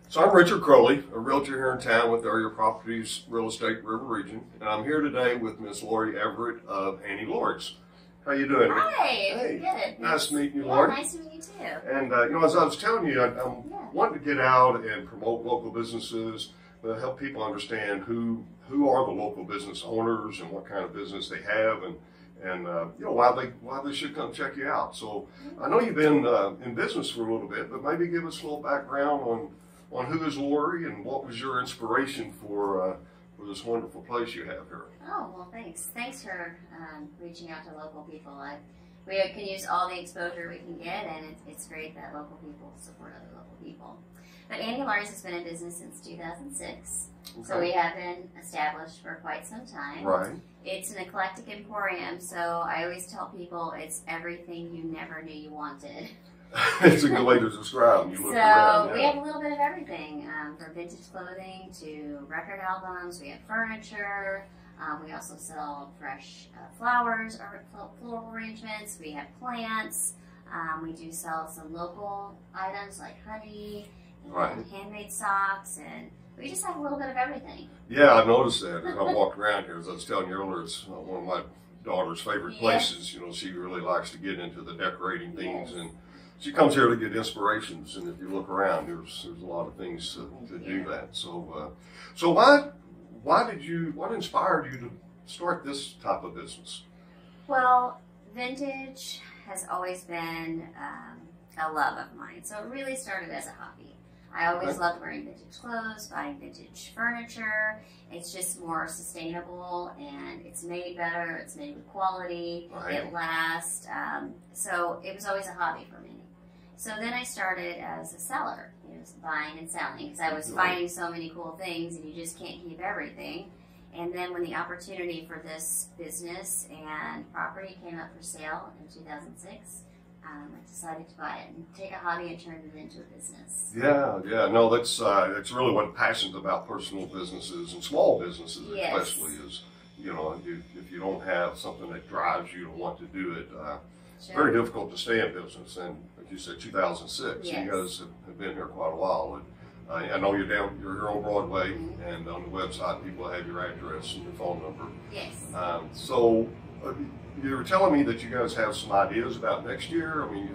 So I'm Richard Crowley, a realtor here in town with Area Properties Real Estate River Region, and I'm here today with Miss Laurie Everett of Annie Lauries. How you doing? Hi, hey, good. Nice to meet you, Yeah, Laurie. nice to meet you too. And as I was telling you, I'm wanting to get out and promote local businesses, help people understand who are the local business owners and what kind of business they have, and why they should come check you out. So I know you've been in business for a little bit, but maybe give us a little background on who is Laurie and what was your inspiration for this wonderful place you have here. Oh, well, thanks. Thanks for reaching out to local people. We can use all the exposure we can get, and it's great that local people support other local people. But Annie Laurie's has been in business since 2006, so we have been established for quite some time. Right. It's an eclectic emporium, so I always tell people it's everything you never knew you wanted. It's a good way to describe it. So we have a little bit of everything, from vintage clothing to record albums. We have furniture. We also sell fresh flowers or floral arrangements. We have plants. We do sell some local items like honey and handmade socks, and we just have a little bit of everything. Yeah, I noticed that as I walked around here. As I was telling you earlier, it's one of my daughter's favorite places. You know, she really likes to get into the decorating things, and she comes here to get inspirations. And if you look around, there's a lot of things to do that. So, what inspired you to start this type of business? Well, vintage has always been a love of mine. So it really started as a hobby. I always loved wearing vintage clothes, buying vintage furniture. It's just more sustainable, and it's made better. It's made with quality. It lasts. So it was always a hobby for me. So then I started as a seller, buying and selling, because I was finding so many cool things, and you just can't keep everything. And then when the opportunity for this business and property came up for sale in 2006, I decided to buy it and take a hobby and turn it into a business. Yeah. No, that's really what I'm passionate about personal businesses and small businesses, especially is, if you don't have something that drives you to want to do it, it's very difficult to stay in business. And like you said, 2006, you guys have been here quite a while. And I know you're here on Broadway, and on the website people have your address and your phone number. Yes. So you were telling me that you guys have some ideas about next year. I mean,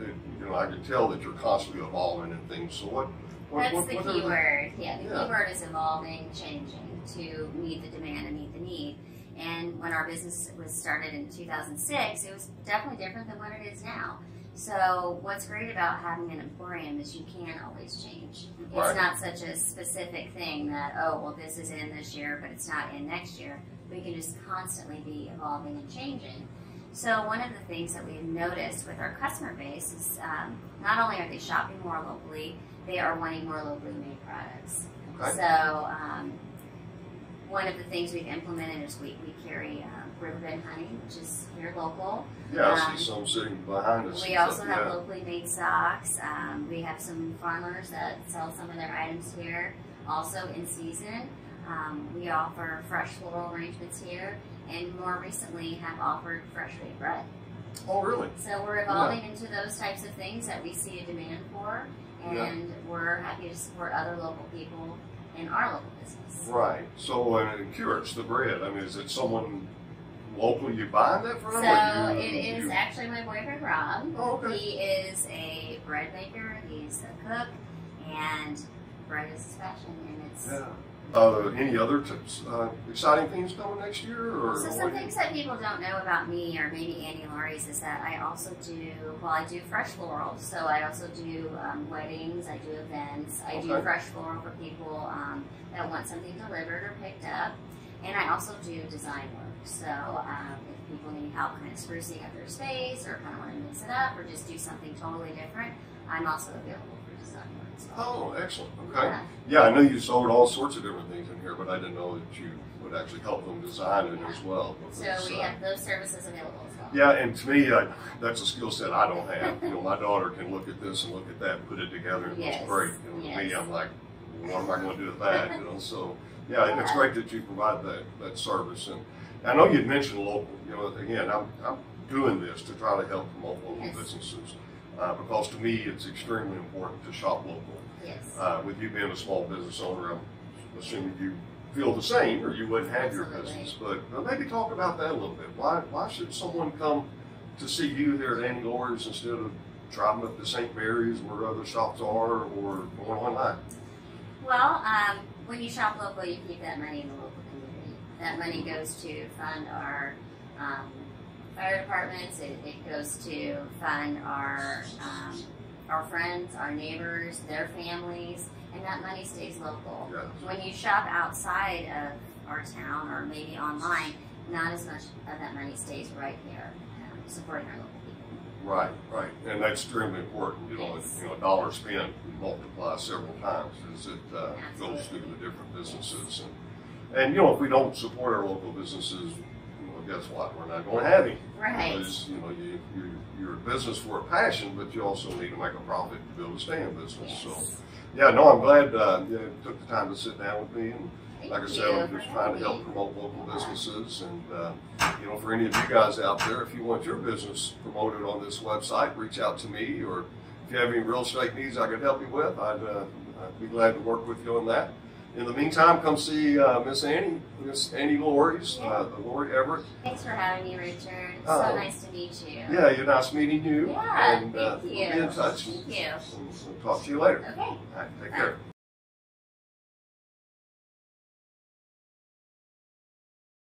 I can tell that you're constantly evolving and things. So That's the key word. Yeah, the key word is evolving, changing to meet the demand and meet the need. And when our business was started in 2006, it was definitely different than what it is now. So what's great about having an emporium is you can always change. It's not such a specific thing that, this is in this year, but it's not in next year. We can just constantly be evolving and changing. So one of the things that we've noticed with our customer base is not only are they shopping more locally, they are wanting more locally made products. So one of the things we've implemented is we carry riverbed honey, which is here local. Yeah, I see some sitting behind us. We also have locally made socks. We have some farmers that sell some of their items here, also in season. We offer fresh floral arrangements here, and more recently have offered fresh baked bread. Oh, really? So we're evolving into those types of things that we see a demand for, and we're happy to support other local people in our local business. Right. So I'm curious, the bread, I mean, is it someone locally you buying that from? So it is actually my boyfriend, Rob. Oh, okay. He is a bread maker, he's a cook, and bread is his passion, and it's... Any other exciting things coming next year? So some things that people don't know about me, or maybe Annie Laurie's, is that I also do, I do fresh floral. So I also do weddings, I do events, I do fresh floral for people that want something delivered or picked up. And I also do design work. So if people need help kind of sprucing up their space, or kind of want to mix it up, or just do something totally different, I'm also available for design work. Oh, excellent. Okay. Yeah, I know you sold all sorts of different things in here, but I didn't know that you would actually help them design it as well. So we have those services available as well. Yeah, and to me, that's a skill set I don't have. My daughter can look at this and look at that and put it together, and it looks great. To me, I'm like, what am I going to do with that? So yeah, it's great that you provide that service. And I know you'd mentioned local. Again, I'm doing this to try to help promote local businesses. Because to me it's extremely important to shop local. Yes. With you being a small business owner, I'm assuming you feel the same, or you wouldn't have your business. But maybe talk about that a little bit. Why should someone come to see you here at Annie Laurie's instead of driving up to St. Mary's where other shops are, or going online? Well, when you shop local, you keep that money in the local community. That money goes to fund our fire departments. It goes to fund our friends, our neighbors, their families, and that money stays local. Yes. When you shop outside of our town or maybe online, not as much of that money stays right here, supporting our local people. Right, right, and that's extremely important. Yes. A dollar spent multiplies several times as it goes through the different businesses. And if we don't support our local businesses, guess what? We're not going to have any. Right. Because you're a business for a passion, but you also need to make a profit to be able to stay in business. Yes. So, yeah, no, I'm glad you took the time to sit down with me. And like I said, I'm just trying to help promote local businesses. And for any of you guys out there, if you want your business promoted on this website, reach out to me. Or if you have any real estate needs I could help you with, I'd be glad to work with you on that. In the meantime, come see Miss Annie Laurie's, the Laurie Everett. Thanks for having me, Richard. It's so nice to meet you. Yeah, you're nice meeting you. Yeah, and thank you. We'll be in touch. Thank you. We'll talk to you later. Okay. All right, take care.